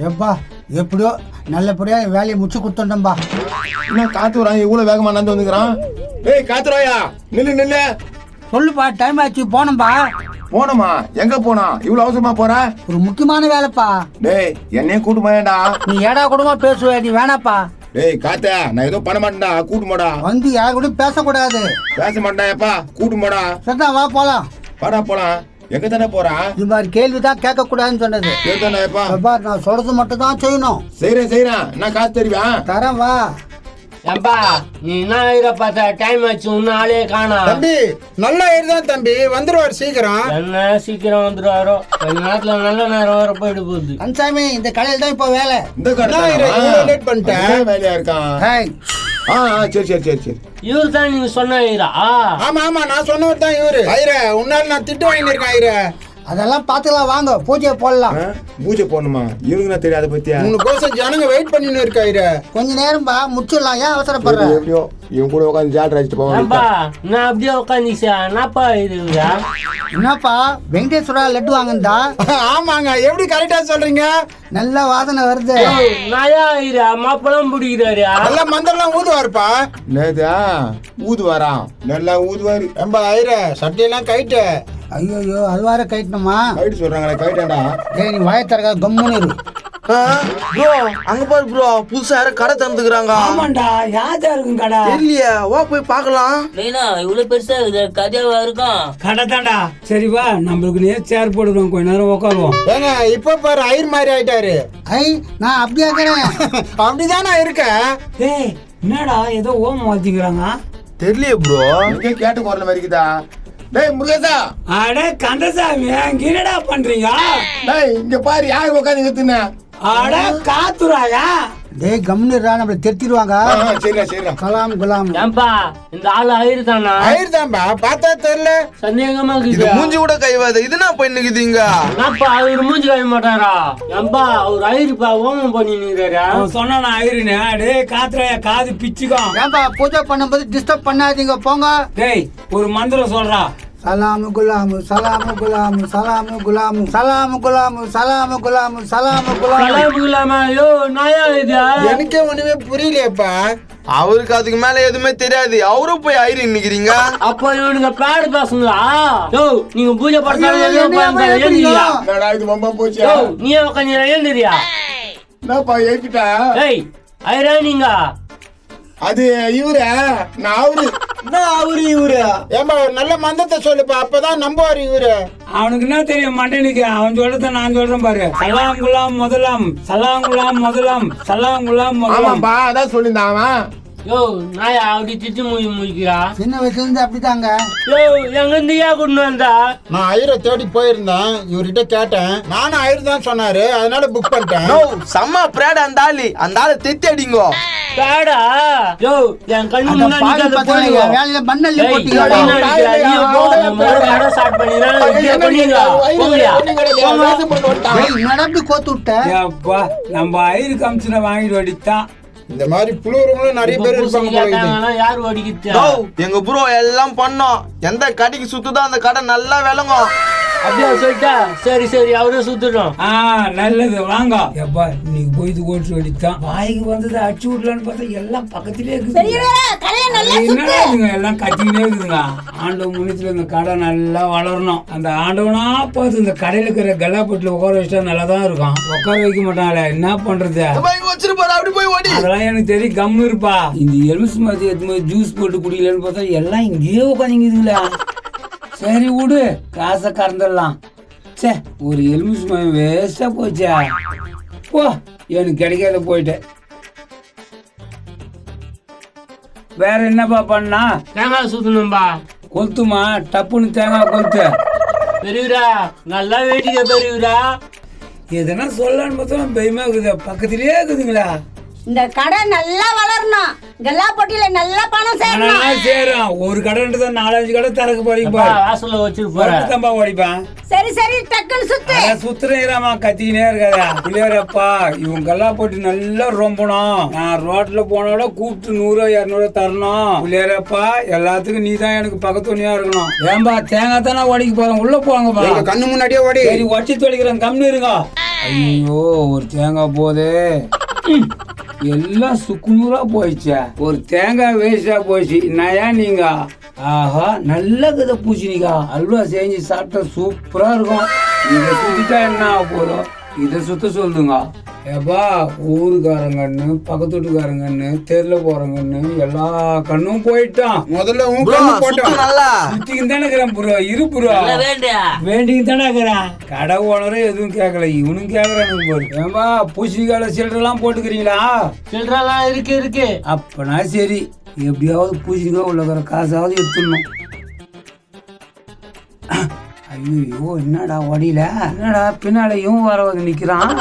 எப்பா எப்படியோ நல்லபடியா வேலையை முடிச்சு கொடுத்துட்டோம்பா. என்ன காத்துறான் இவ்வளவு வேகமா நடந்து வந்துக்கிறான்? ஏய் காத்துறாயா, நில்லு நில்லு. சொல்லுப்பா, டைம் ஆச்சு போனோம்பா. போனோமா? எங்க போனா இவ்வளவு அவசரமா போற? ஒரு முக்கியமான வேலைப்பா. டேய் என்னையும் கூட்டு போயேன்டா. நீ ஏடா கூடமா பேசுவ, நீ வேணாப்பா. டேய் காத்தா, நான் ஏதோ பண்ண மாட்டேன்டா, கூட்டு போடா. வந்து யார் கூட பேசக்கூடாது. பேச மாட்டேன்ப்பா, கூட்டு போடா. சரிதா, வா போலாம். வாடா போலாம். எங்க தானே போறான்? இது மாதிரி கேள்விதான் கேட்க கூடாதுன்னு சொன்னது. சரிதானேப்பா? நான் சொல்றது மட்டும் தான் செய்யணும். செய்யறேன். நான் காசு தருவியா? தரேன், வா. ஏம்பா நீ என்ன ஆயிர பார்த்தா டைம் ஆச்சு, இன்னும் ஆளே காணோம். தம்பி நல்ல ஆயிருதான் தம்பி, வந்துருவாரு சீக்கிரம். என்ன சீக்கிரம் வந்துருவாரோ, கொஞ்ச நேரத்துல நல்ல நேரம் வர போயிட்டு போகுது. கன்சாமி, இந்த கடையில் தான் இப்ப வேலை. இந்த கடை லேட் பண்ணிட்டேன். வேலையா இருக்கான். ஹேய், சரி. இவரு தான் நீங்க சொன்ன ஐயரா? ஆமா நான் சொன்னவர் தான் இவரு. ஐயரே உன்னால நான் திட்டு வாங்கியிருக்கேன் ஐயரே. அதெல்லாம் பாத்துக்கலாம், வாங்க பூஜையை போடலாம். பூஜை போடணுமா? இவனுக்கு தெரியாத பத்தியா? உனக்கோசம் ஜனங்க வெயிட் பண்ணின்னு இருக்கா ஐயரே. கொஞ்ச நேரம் பா, முடிச்சிடலாம். ஏன் அவசரப்படுற? எப்படியோ இவன் கூட உட்காந்து ஜாட் அடிச்சுட்டு ஏம்பா போவான். நான் அப்படியே உட்காந்துச்சா என்னப்பா இதுயா? என்னப்பா வெங்கடேஸ்வரா லட்டு வாங்கண்டா? ஆமாங்க, எப்படி கரெக்டா சொல்றீங்க? நல்ல வாசனை வருது. நாயா ஐயரா மாப்பழம் பிடிக்கிறாரு. நல்ல மந்திரம்லாம் ஊதுவாருப்பா. நேதா ஊது வரான், நல்லா ஊதுவாரு. ஏம்பா ஐயரே சட்டையெல்லாம் கைட்டு. ஐயோ, அது வேற கைட்டணுமா? கைட்டு சொல்றாங்களே, கைட்டாண்டா. டேய், நீ வாய திறக்கா, கம்முன்னு இரு. ப்ரோ அங்க பாரு ப்ரோ, புதுசா யாரும் கடை திறந்துக்கிறாங்க. ஆமாண்டா, யாதா இருக்கும் கடை? இல்லையா, வா போய் பார்க்கலாம். மெயினா இவ்வளவு பெருசா இருக்குது, கதையாவா இருக்கும். கடை தாண்டா. சரி வா, நம்மளுக்கு நேர் சேர் போடுவோம், கொஞ்ச நேரம் உட்காருவோம். ஏங்க இப்ப பாரு ஐயர் மாதிரி ஆயிட்டாரு. ஐ, நான் அப்படியா இருக்கிறேன்? அப்படிதானா இருக்க. ஏய் என்னடா ஏதோ ஓமம் வச்சுக்கிறாங்க? தெரியலையே ப்ரோ. இங்கே கேட்டு குரல் மாதிரிக்குதா? டேய் முருகேசா, அட கந்தசாமி, இங்க என்னடா பண்றீங்க? டேய் இங்க பாரு, யார் உட்காந்து நிறுத்துன? அட காத்துறாயா? டேய், கம்முன்னு இருடா, நம்மள திருத்திடுவாங்க. சரிடா. கலாம் குலாம். ஏம்பா இந்த ஆளு ஐயரு தானா? ஐயர் தான்பா, பார்த்தா தெரியல. சந்தேகமா இது இருக்குது. மூஞ்சி கூட கைவாது, இது என்ன பண்ணுக்குதுங்க? என்னப்பா அவரு மூஞ்சி கழிய மாட்டாரா? ஏம்பா அவர் ஐயருப்பா ஓமம் பண்ணி நிக்கிறாரா? அவன் சொன்னானா ஐயருன்னு? டேய் காத்துறாயா, காது பிச்சுக்கும். ஏன்பா பூஜை பண்ணும்போது டிஸ்டர்ப் பண்ணாதீங்க, போங்க. டேய் ஒரு மந்திரம் சொல்றா. சலாமு குலாமு சலாமு குலாமு சலாமு குலாமு சலாமு குலாமு சலாமு குலாமு சலாமு குலாமு. கலாமுகலாமா? யோ நாயா இது? எனக்கே ஒண்ணுமே புரியலையப்பா. அவருக்கு அதுக்கு மேல எதுவுமே தெரியாது, அவரும் போய் ஐயர் நிக்கிறீங்க. அப்ப இவனுங்க பேடு பேசுங்களா? யோ நீங்க பூஜை பண்றாங்க என்னடா இது வம்பா போச்சு? நீ உட்காந்து எழுந்திரியா? என்னப்பா ஏத்திட்டா? ஏய் ஐயரா நீங்க? அது இவரா? நான் அவரு. இவரு ஏம்பா ஒரு நல்ல மந்திரத்தை சொல்லுப்பா, அப்பதான் நம்புவாரு இவரு. அவனுக்கு என்ன தெரியும் மண்டனுக்கு? அவன் சொல்றத நான் சொல்றேன் பாரு. சலாங்குலாம் முதலாம், சலாங்குலாம் முதலாம், சலாங்குலாம் முதலாம். ஆமாப்பா, அதான் சொல்லியிருந்தான் அவன். யோ நாயா அப்படி திட்டு முடிக்கிறா? சின்ன வயசுல இருந்து அப்படித்தாங்க. யோ எங்க இருந்து ஏன் கொண்டு வந்தா? நான் ஐயரை தேடி போயிருந்தேன், இவர்கிட்ட கேட்டேன். நானும் ஐயர் தான் சொன்னாரு, அதனால புக் பண்ணிட்டேன். நோ செம்ம பிராட் அந்த ஆளை தெத்தி அடிங்கோ. பேடா? யோ என் கண்ணு அந்த முன்னாடி பாவி நிக்காத, பசங்க போயிடுவா. வேலையில மண்ணள்ளி ஏய், போட்டீங்க. நீ என்ன நினைக்கிற? நீ போ, நம்ம ஒரு கடை start பண்ணிடுறோம். இப்படியே பண்ணீங்க. போங்கயா. போங்க. ஏய், என்னடா இப்படி கோத்து விட்ட? ஏப்பா, நம்ம ஐயருக்கு அம்சனை வாங்கிட்டு வடித்தான். இந்த மாதிரி புழுவுறவங்களும் நிறைய பேர் இருப்பாங்க போல இருக்குது. கேட்டாங்கன்னா யாரு ஓடிக்கிட்டு? நோ எங்க ப்ரோ எல்லாம் பண்ணோம், எந்த கடைக்கு சுத்துதோ அந்த கடை நல்லா விளங்கும். அப்படியா சொல்லிட்டா? சரி அவரே சுத்துட்டோம். நல்லது வாங்க. எப்பா இன்னைக்கு போயிட்டு ஓட்டு வடித்தான். வாய்க்கு வந்தது அடிச்சு விடலான்னு பார்த்தா எல்லாம் பக்கத்திலே இருக்குது. என்னடா இதுங்க எல்லாம் கட்டிக்கிட்டே இருக்குதுங்க. ஆண்டவன் முன்னத்துல இந்த கடை நல்லா வளரணும். அந்த ஆண்டவனா பார்த்து இந்த கடையில இருக்கிற கல்லாப்பட்டில உட்கார வச்சா நல்லா தான் இருக்கும். உட்கார வைக்க மாட்டாங்களே, என்ன பண்றது? வச்சிருப்பாரு, அப்படி போய் ஓடி. அதெல்லாம் எனக்கு தெரியும், கம்மு இருப்பா. இந்த எலுமிச்சை மரத்தை எடுத்து ஜூஸ் போட்டு குடிக்கலன்னு பார்த்தா எல்லாம் இங்கேயே உட்காந்துங்குதுங்களா. சரி விடு, காசை கறந்துடலாம். சே, ஒரு எலுமிச்சை மரம் வேஸ்டா போச்சா. போ, எனக்கு கிடைக்காத போயிட்டேன். வேற என்னப்பா பண்ணா? தேங்காய் சுத்தணும்பா. கொத்துமா, டப்புன்னு தேங்காய் கொத்து. பெரியவரா நல்லா வேட்டிக்க பெரியவரா. எதனா சொல்லலான்னு பார்த்தா பயமா இருக்குது, பக்கத்திலே இருக்குதுங்களா. இந்த கடை நல்லா வளரணும். கல்லா போட்டியில நல்லா பணம் சேரணும். ஆனா சேரும். ஒரு கடைன்றது 4-5 கடை திறக்க போறீங்க அப்பா, பாரு. வாசல்ல வச்சுட்டு போறேன். தம்பா ஓடிப்பான். சரி சரி டக்குன்னு சுத்து. சுத்துறேமா கத்திக்கினே இருக்காதா பிள்ளையாரப்பா. இவங்க எல்லாம் போட்டு நல்லா ரொம்பணும். நான் ரோட்ல போனோட கூப்பிட்டு 100-200 தரணும். பிள்ளையாரப்பா எல்லாத்துக்கும் நீ தான் எனக்கு பக்கத்துணையா இருக்கணும். ஏன்பா தேங்காய் தானே ஓடிக்க போறேன். உள்ள போவாங்கப்பா. எங்க கண்ணு முன்னாடியே ஓடி. சரி வச்சு தொலைக்கிறேன். கம்மி இருங்க. ஐயோ ஒரு தேங்காய் போதே. எல்லாம் சுக்குநூறா போயிடுச்சா. ஒரு தேங்காய் வேஸ்டா போயிடுச்சு. நயா நீங்க ஆஹா நல்ல கதை பூச்சினிக்கா. அல்வா செஞ்சு சாப்பிட்டா சூப்பரா இருக்கும். இதை சுத்திட்டா என்ன ஆக போறோம். இதை சுத்த சொல்லுங்க. ஏப்பா ஊருக்காரங்கன்னு பக்கத்து வீட்டுக்காரங்கன்னு தெருல போறங்கன்னு எல்லா கண்ணும் போயிட்டான். முதல்ல உன் ப்ரோ கண்ணு சுத்து போட்டோம். நல்லா சுத்திக்கு தானே இருக்கிறேன் ப்ரோ. இரு ப்ரோ வேண்டிக்கு தானே இருக்கிறேன். கடை ஓனரும் எதுவும் கேட்கல. இவனும் கேட்கறானுங்க போரு. ஏன்பா பூசணிக்கால சில்லறெல்லாம் போட்டுக்கிறீங்களா? சில்லறலாம் இருக்கு. அப்பனா சரி. எப்படியாவது பூசணிக்காய் உள்ள காசாவது எடுத்துடணும். ஐயோ என்னடா வடியில என்னடா பின்னால இவன் வர வந்து நிக்கிறான்.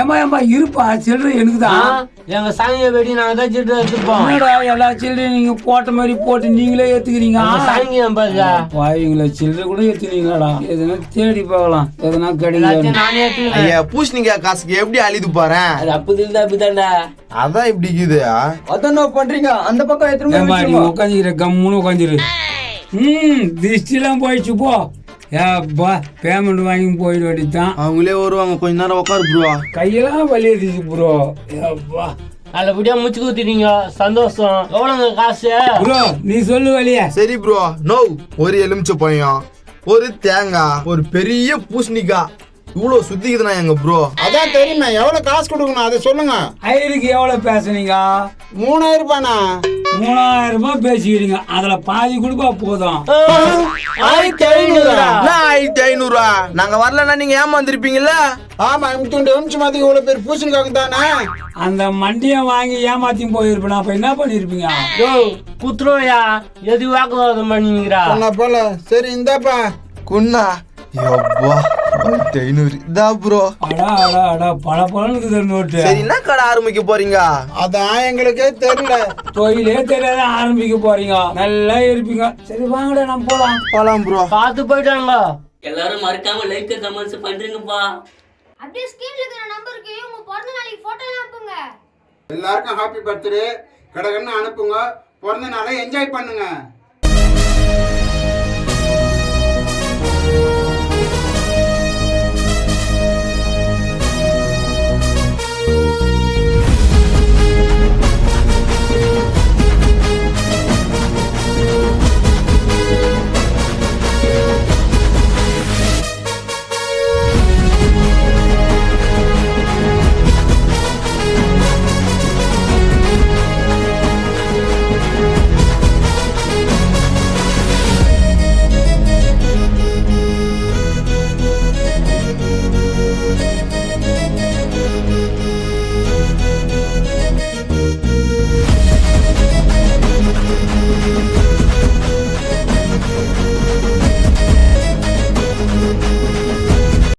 ஏமா இருப்பா சில்லறை எனக்குதான். எங்க சாமியை வெடி நாங்க தான் சில்லறை எடுத்துப்போம். என்னடா எல்லா சில்லறையும் நீங்க போட்ட மாதிரி போட்டு நீங்களே ஏத்துக்கிறீங்க. சாமி பாவீங்களா சில்லறை கூட ஏத்துனீங்களாடா. எதுனா தேடி பார்க்கலாம். எதுனா கிடைக்கும். நானே எடுத்துக்கிறேன். ஐயா பூசணிக்காய் காசுக்கு எப்படி அழிது பாறேன். அது அப்படிதான்டா. அதான் இப்படி இருக்குது. அதான் பண்றீங்க அந்த பக்கம் எத்தனை நீ உட்காந்துக்கிற கம்முன்னு உட்காந்துரு. திருஷ்டிலாம் போயிடுச்சு போ. ஏப்பா பேமெண்ட் வாங்கி போயிட வேண்டியதுதான். அவங்களே வருவாங்க. கொஞ்ச நேரம் உட்காரு ப்ரோ. கையெல்லாம் வலி எடுத்துச்சு ப்ரோ. ஏப்பா நல்லபடியா முச்சு குத்திட்டீங்க. சந்தோஷம். எவ்வளவுங்க காசு ப்ரோ நீ சொல்லு வழியா. சரி ப்ரோ. நோ ஒரு எலுமிச்சை பழம், ஒரு தேங்காய், ஒரு பெரிய பூசணிக்காய். இவ்வளவு சுத்திக்குதுண்ணா எங்க ப்ரோ. அதான் தெரியுமே. எவ்வளவு காசு கொடுக்கணும் அதை சொல்லுங்க. ஐயருக்கு எவ்வளவு பேசுனீங்க? 3000 ரூபாண்ணா. 3000 ரூபாய் பேசிக்கிறீங்க. அதுல பாதி கொடுப்பா போதும். 1500. 1500. நாங்க வரலன்னா நீங்க ஏமாந்துருப்பீங்கல்ல. ஆமா எம்சி மாதிரி இவ்வளவு பேர் பூசணிக்காக தானே. அந்த மண்டியை வாங்கி ஏமாத்தி போயிருப்பேன். அப்ப என்ன பண்ணிருப்பீங்க? குத்துருவையா எது வாக்குவாதம் பண்ணிக்கிறா போல. சரி இந்தாப்பா குண்ணா. யப்பா 1500 இதா ப்ரோ. அடா அடா அடா பல நோட்டு. சரி என்ன கடை ஆரம்பிக்க போறீங்க? அதான் எங்களுக்கே தெரியல. தொழிலே தெரியாத ஆரம்பிக்க போறீங்க. நல்லா இருப்பீங்க. சரி வாங்கடா நம்ம போலாம். போலாம் ப்ரோ. பார்த்து போயிட்டாங்க. எல்லாரும் மறக்காம லைக் கமெண்ட்ஸ் பண்றீங்கப்பா. அப்படியே ஸ்கிரீன்ல இருக்கிற நம்பருக்கு உங்க பிறந்த நாளைக்கு போட்டோ அனுப்புங்க. எல்லாருக்கும் ஹாப்பி பர்த்டே கடகன்னு அனுப்புங்க. பிறந்த நாளை என்ஜாய் பண்ணுங்க.